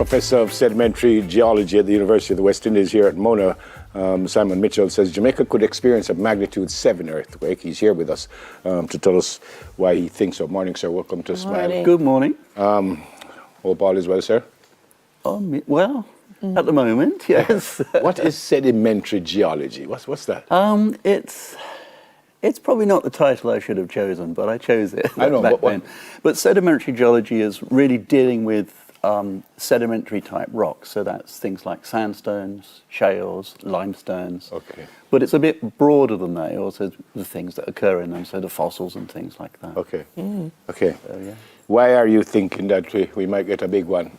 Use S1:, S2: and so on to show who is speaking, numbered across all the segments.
S1: Professor of Sedimentary Geology at the University of the West Indies here at Mona, Simon Mitchell, says Jamaica could experience a magnitude 7 earthquake. He's here with us to tell us why he thinks so. Morning, sir. Welcome to Smile.
S2: Good morning.
S1: All ball is well, sir?
S2: Well, at the moment, yes.
S1: What is sedimentary geology? What's that?
S2: It's probably not the title I should have chosen, but I chose it
S1: I know,
S2: back then. But sedimentary geology is really dealing with sedimentary type rocks. So that's things like sandstones, shales, limestones.
S1: Okay.
S2: But it's a bit broader than that. Also the things that occur in them, so the fossils and things like that.
S1: Okay. Okay.
S2: So, yeah.
S1: Why are you thinking that we might get a big one?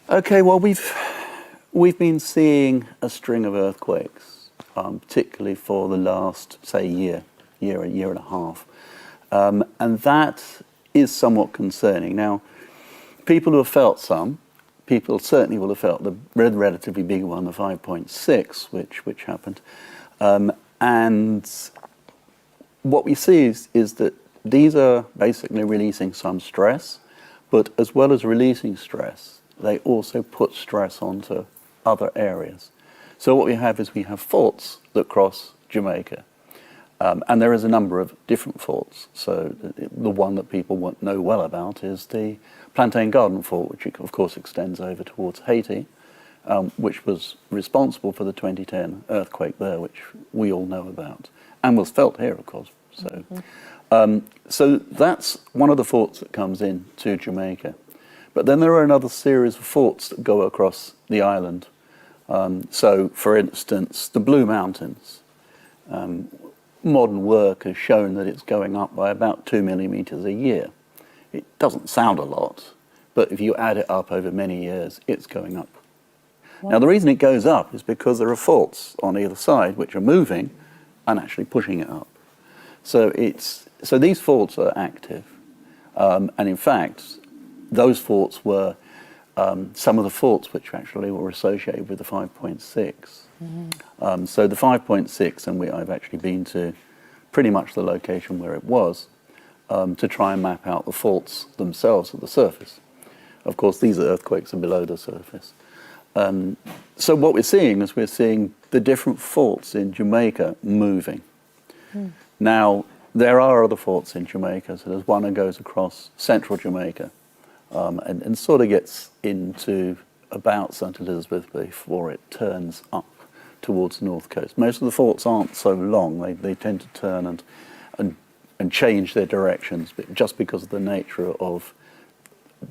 S2: Okay, well, we've been seeing a string of earthquakes, particularly for the last, say, year and a half. And that is somewhat concerning. Now, people who have felt some, people certainly will have felt the relatively big one, the 5.6, which happened. And what we see is that these are basically releasing some stress, but as well as releasing stress, they also put stress onto other areas. So what we have is we have faults that cross Jamaica. And there is a number of different faults. So the one that people know well about is the Plantain Garden Fault, which of course extends over towards Haiti, which was responsible for the 2010 earthquake there, which we all know about, and was felt here, of course. So, so that's one of the faults that comes in to Jamaica. But then there are another series of faults that go across the island. So, for instance, the Blue Mountains. Modern work has shown that it's going up by about 2 millimeters a year. It doesn't sound a lot, but if you add it up over many years, it's going up. Wow. Now, the reason it goes up is because there are faults on either side which are moving and actually pushing it up. So these faults are active. And in fact, those faults were some of the faults which actually were associated with the 5.6. So the 5.6, and I've actually been to pretty much the location where it was to try and map out the faults themselves at the surface. Of course, these earthquakes are below the surface. So what we're seeing is the different faults in Jamaica moving. Now, there are other faults in Jamaica. So there's one that goes across central Jamaica and sort of gets into about St. Elizabeth before it turns up towards the north coast. Most of the faults aren't so long. They tend to turn and change their directions, but just because of the nature of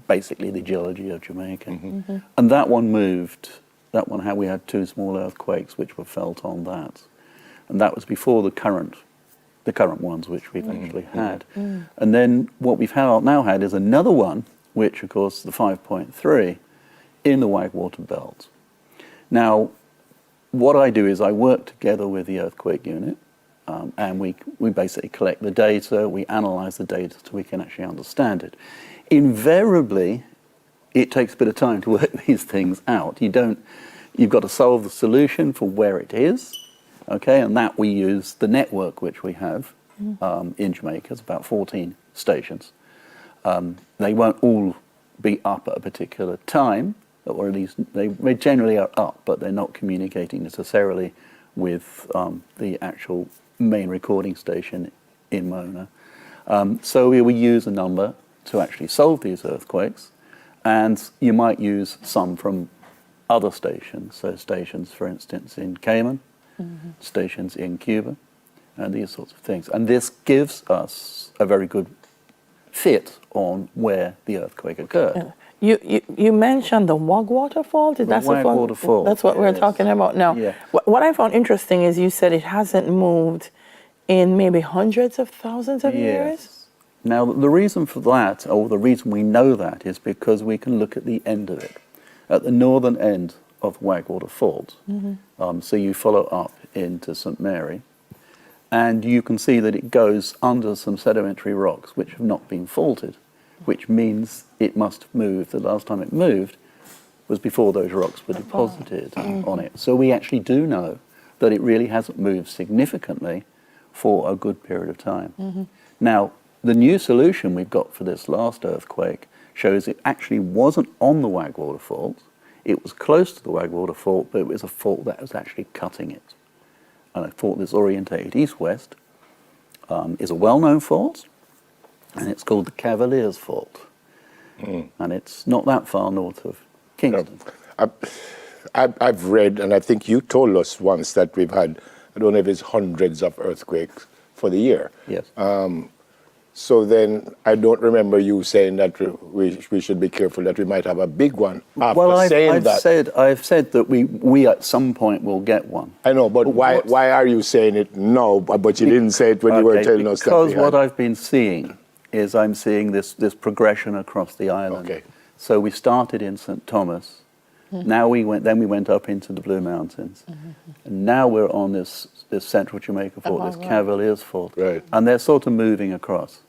S2: basically the geology of Jamaica. And that one moved. That one, how we had 2 small earthquakes which were felt on that, and that was before the current ones which we've actually had. And then what we've now had is another one, which of course the 5.3 in the Wagwater Belt. Now, what I do is I work together with the earthquake unit, and we basically collect the data, we analyze the data so we can actually understand it. Invariably, it takes a bit of time to work these things out. You've got to solve the solution for where it is, okay, and that we use the network which we have in Jamaica. It's about 14 stations. They won't all be up at a particular time, or at least they generally are up, but they're not communicating necessarily with the actual main recording station in Mona. So we use a number to actually solve these earthquakes, and you might use some from other stations, so stations, for instance, in Cayman, stations in Cuba, and these sorts of things. And this gives us a very good fit on where the earthquake occurred.
S3: You mentioned the Wagwater Fault?
S2: Wagwater Fault.
S3: That's what we're talking about now.
S2: Yeah.
S3: What I found interesting is you said it hasn't moved in maybe hundreds of thousands of years?
S2: Now, the reason for that, or the reason we know that, is because we can look at the end of it, at the northern end of Wagwater Fault. So you follow up into St. Mary, and you can see that it goes under some sedimentary rocks which have not been faulted, which means it must have moved. The last time it moved was before those rocks were deposited on it. So we actually do know that it really hasn't moved significantly for a good period of time. Now, the new solution we've got for this last earthquake shows it actually wasn't on the Wagwater Fault. It was close to the Wagwater Fault, but it was a fault that was actually cutting it. And a fault that's orientated east-west is a well-known fault, and it's called the Cavaliers Fault. And it's not that far north of Kingston.
S1: I've read, and I think you told us once that we've had, I don't know if it's hundreds of earthquakes for the year.
S2: Yes.
S1: So then I don't remember you saying that we should be careful that we might have a big one after
S2: I've said that we at some point will get one.
S1: I know, but why are you saying it now, but you didn't say it when you were telling us that?
S2: Because what I've been seeing is I'm seeing this progression across the island.
S1: Okay.
S2: So we started in St. Thomas. Now we went up into the Blue Mountains. And now we're on this central Jamaica fault, this Cavaliers Fault.
S1: Right.
S2: And they're sort of moving across.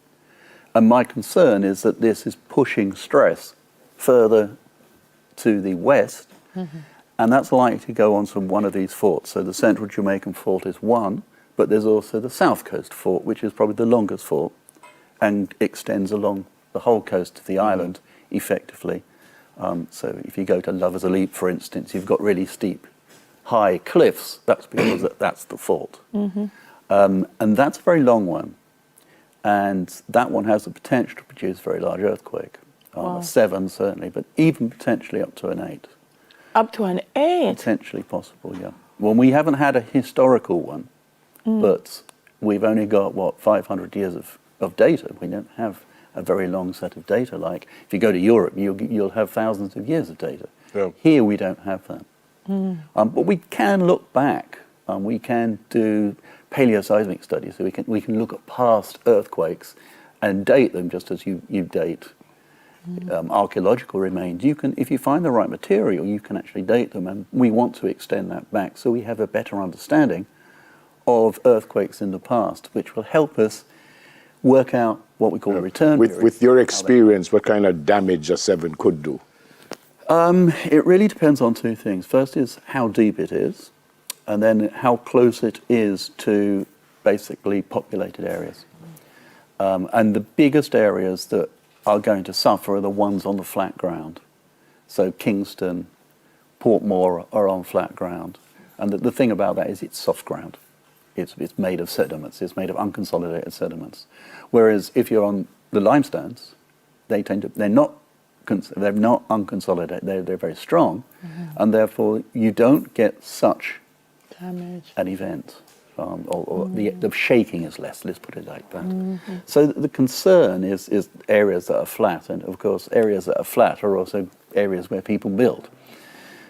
S2: And my concern is that this is pushing stress further to the west, and that's likely to go on from one of these faults. So the central Jamaican fault is one, but there's also the South Coast Fault, which is probably the longest fault, and extends along the whole coast of the island effectively. So if you go to Lover's Leap, for instance, you've got really steep, high cliffs. That's because that's the fault. And that's a very long one. And that one has the potential to produce a very large earthquake. 7 certainly, but even potentially up to an 8.
S3: Up to an 8?
S2: Potentially possible, yeah. Well, we haven't had a historical one, but we've only got, 500 years of data. We don't have a very long set of data. Like, if you go to Europe, you'll have thousands of years of data.
S1: Yeah.
S2: Here, we don't have that. But we can look back. We can do paleoseismic studies, so we can look at past earthquakes and date them just as you date archaeological remains. You can, if you find the right material, you can actually date them, and we want to extend that back so we have a better understanding of earthquakes in the past, which will help us work out what we call a return period.
S1: With your experience, what kind of damage a 7 could do?
S2: It really depends on 2 things. First is how deep it is, and then how close it is to basically populated areas. And the biggest areas that are going to suffer are the ones on the flat ground. So Kingston, Portmore are on flat ground. And the thing about that is it's soft ground. It's made of sediments. It's made of unconsolidated sediments. Whereas if you're on the limestones, they're not unconsolidated. They're very strong, and therefore you don't get such
S3: damage,
S2: an event, or the shaking is less. Let's put it like that. So the concern is areas that are flat, and of course areas that are flat are also areas where people build.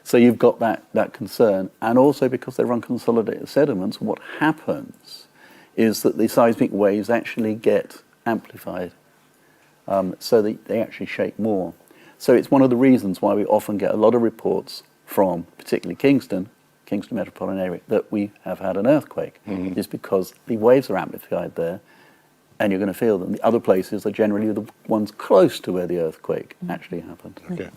S2: So you've got that concern, and also because they're unconsolidated sediments, what happens is that the seismic waves actually get amplified, so they actually shake more. So it's one of the reasons why we often get a lot of reports from particularly Kingston metropolitan area, that we have had an earthquake, is because the waves are amplified there, and you're going to feel them. The other places are generally the ones close to where the earthquake actually happened.
S1: Okay.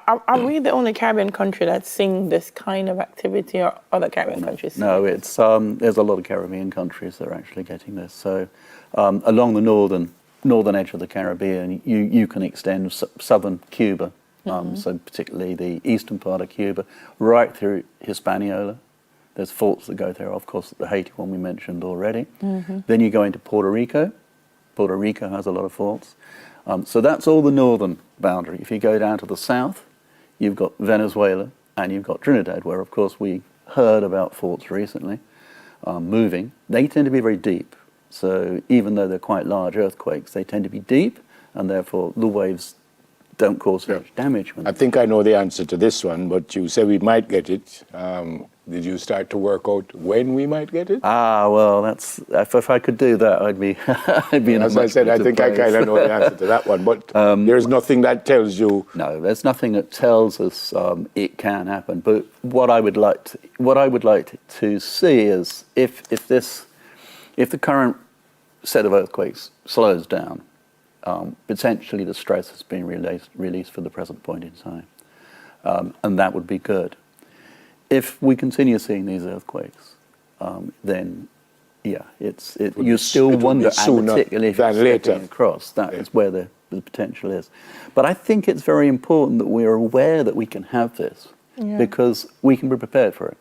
S3: Are we the only Caribbean country that's seeing this kind of activity, or other Caribbean countries?
S2: No, it's there's a lot of Caribbean countries that are actually getting this. So along the northern edge of the Caribbean, you can extend southern Cuba, so particularly the eastern part of Cuba, right through Hispaniola. There's faults that go there, of course, the Haiti one we mentioned already. Then you go into Puerto Rico. Puerto Rico has a lot of faults. So that's all the northern boundary. If you go down to the south, you've got Venezuela and you've got Trinidad, where, of course, we heard about faults recently moving. They tend to be very deep. So even though they're quite large earthquakes, they tend to be deep, and therefore the waves don't cause much damage.
S1: I think I know the answer to this one, but you say we might get it. Did you start to work out when we might get it?
S2: Well, that's if I could do that, I'd be in a
S1: As I said, I think I kind of know the answer to that one, but there's nothing that tells you. No,
S2: there's nothing that tells us it can happen. But what I would like to see is if the current set of earthquakes slows down, potentially the stress has been released for the present point in time, and that would be good. If we continue seeing these earthquakes, then you still wonder, and particularly if you're stepping across, that is where the potential is. But I think it's very important that we're aware that we can have this because we can be prepared for it.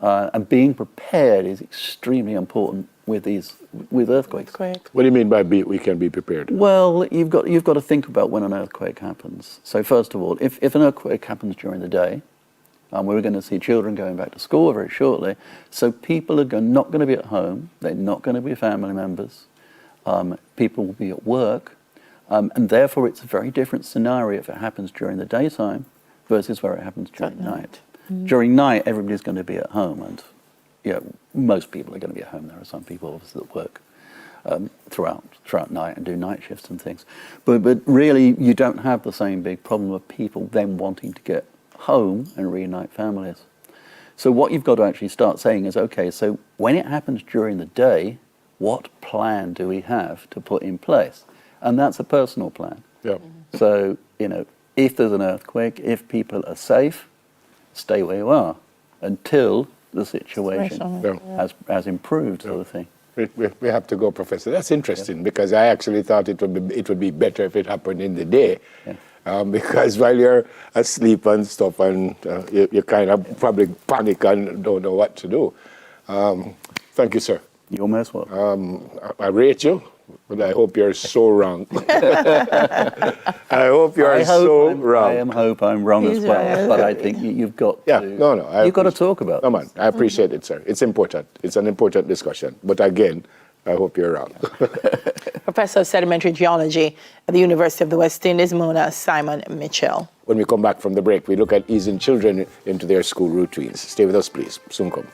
S2: And being prepared is extremely important with earthquakes.
S1: What do you mean by we can be prepared?
S2: Well, you've got to think about when an earthquake happens. So first of all, if an earthquake happens during the day, we're going to see children going back to school very shortly. So people are not going to be at home. They're not going to be family members. People will be at work. And therefore, it's a very different scenario if it happens during the daytime versus where it happens during night. During night, everybody's going to be at home. And most people are going to be at home. There are some people obviously that work throughout night and do night shifts and things. But really, you don't have the same big problem of people then wanting to get home and reunite families. So what you've got to actually start saying is, okay, so when it happens during the day, what plan do we have to put in place? And that's a personal plan.
S1: Yeah.
S2: So, if there's an earthquake, if people are safe, stay where you are until the situation has improved, sort of thing.
S1: We have to go, Professor. That's interesting because I actually thought it would be better if it happened in the day. Because while you're asleep and stuff, and you kind of probably panic and don't know what to do. Thank you, sir.
S2: You're most welcome.
S1: I rate you, but I hope you're so wrong. I hope you're so wrong.
S2: I hope I'm wrong as well, but I think you've got to. You've got to talk about.
S1: No, man, I appreciate it, sir. It's important. It's an important discussion. But again, I hope you're wrong.
S3: Professor of Sedimentary Geology at the University of the West Indies, Mona, Simon Mitchell.
S1: When we come back from the break, we look at easing children into their school routines. Stay with us, please. Soon come.